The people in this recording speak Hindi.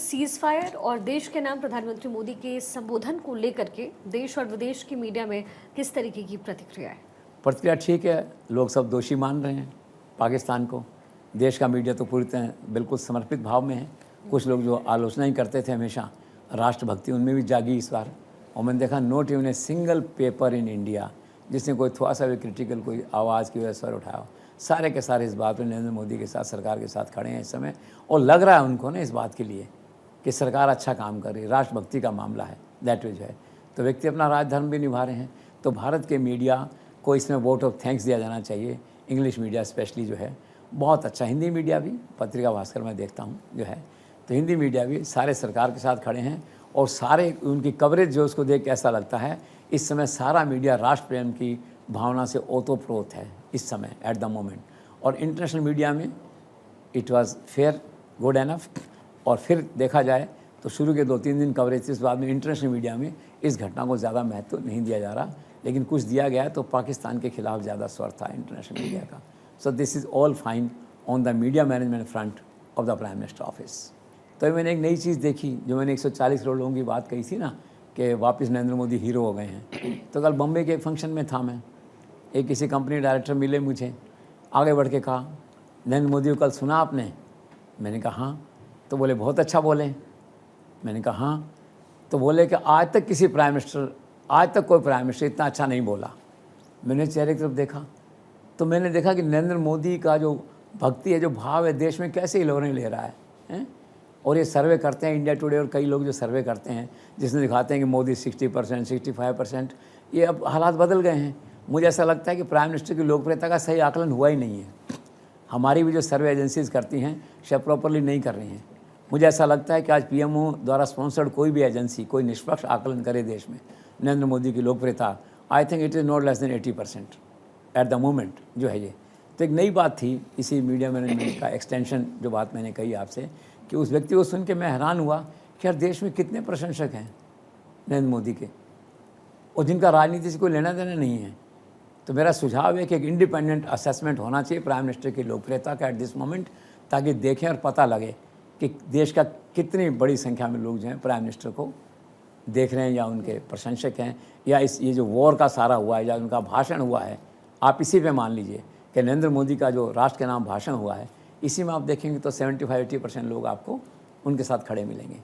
सीज फायर और देश के नाम प्रधानमंत्री मोदी के संबोधन को लेकर के देश और विदेश की मीडिया में किस तरीके की प्रतिक्रिया है? प्रतिक्रिया ठीक है, लोग सब दोषी मान रहे हैं पाकिस्तान को। देश का मीडिया तो पूरी तरह बिल्कुल समर्पित भाव में है। कुछ लोग जो आलोचना ही करते थे हमेशा राष्ट्रभक्ति, उनमें भी जागी इस बार। और मैंने देखा note even a single paper in India जिसने कोई थोड़ा सा भी क्रिटिकल कोई आवाज़ की वजह स्वर उठाया। सारे के सारे इस बात में नरेंद्र मोदी के साथ, सरकार के साथ खड़े हैं इस समय। और लग रहा है उनको ना इस बात के लिए कि सरकार अच्छा काम कर रही है। राष्ट्रभक्ति का मामला है, दैट इज है। तो व्यक्ति अपना राजधर्म भी निभा रहे हैं। तो भारत के मीडिया को इसमें वोट ऑफ थैंक्स दिया जाना चाहिए। इंग्लिश मीडिया स्पेशली जो है बहुत अच्छा, हिंदी मीडिया भी, पत्रिका भास्कर में देखता हूँ जो है, तो हिंदी मीडिया भी सारे सरकार के साथ खड़े हैं। और सारे उनकी कवरेज जो उसको देख के ऐसा लगता है इस समय सारा मीडिया राष्ट्र प्रेम की भावना से ओतप्रोत है इस समय एट द मोमेंट। और इंटरनेशनल मीडिया में it was fair, good enough. और फिर देखा जाए तो शुरू के 2-3 दिन कवरेज इस बाद में इंटरनेशनल मीडिया में इस घटना को ज़्यादा महत्व नहीं दिया जा रहा, लेकिन कुछ दिया गया है तो पाकिस्तान के खिलाफ ज़्यादा स्वर था इंटरनेशनल मीडिया का। So this is all fine on the media management front of the prime minister office. तो मैंने एक नई चीज़ देखी, जो मैंने 140 करोड़ लोगों की बात कही थी ना कि वापस नरेंद्र मोदी हीरो हो गए हैं। तो कल बम्बई के एक फंक्शन में था मैं, एक किसी कंपनी डायरेक्टर मिले मुझे, आगे बढ़ के कहा नरेंद्र मोदी को कल सुना आपने? मैंने कहा हाँ। तो बोले बहुत अच्छा बोले। मैंने कहा हाँ। तो बोले कि आज तक कोई प्राइम मिनिस्टर इतना अच्छा नहीं बोला। मैंने चेहरे की तरफ देखा तो मैंने देखा कि नरेंद्र मोदी का जो भक्ति है, जो भाव है देश में कैसे इलोरे ले रहा है। और ये सर्वे करते हैं इंडिया टुडे और कई लोग जो सर्वे करते हैं जिसमें दिखाते हैं कि मोदी 60%, 65%, ये अब हालात बदल गए हैं। मुझे ऐसा लगता है कि प्राइम मिनिस्टर की लोकप्रियता का सही आकलन हुआ ही नहीं है। हमारी भी जो सर्वे एजेंसीज करती हैं शायद प्रॉपरली नहीं कर रही हैं। मुझे ऐसा लगता है कि आज पीएमओ द्वारा स्पॉन्सर्ड कोई भी एजेंसी कोई निष्पक्ष आकलन करे देश में नरेंद्र मोदी की लोकप्रियता, I think it is not less than 80% at the moment जो है ये। तो एक नई बात थी इसी मीडिया मैनेजमेंट का एक्सटेंशन, जो बात मैंने कही आपसे, कि उस व्यक्ति को सुन के मैं हैरान हुआ कि यार देश में कितने प्रशंसक हैं नरेंद्र मोदी के और जिनका राजनीति से कोई लेना देना नहीं है। तो मेरा सुझाव है कि एक इंडिपेंडेंट असेसमेंट होना चाहिए प्राइम मिनिस्टर की लोकप्रियता का एट दिस मोमेंट, ताकि देखें और पता लगे कि देश का कितनी बड़ी संख्या में लोग जो हैं प्राइम मिनिस्टर को देख रहे हैं या उनके प्रशंसक हैं, या ये जो वॉर का सारा हुआ है या उनका भाषण हुआ है, आप इसी पे मान लीजिए कि नरेंद्र मोदी का जो राष्ट्र के नाम भाषण हुआ है, इसी में आप देखेंगे तो 75-80% लोग आपको उनके साथ खड़े मिलेंगे।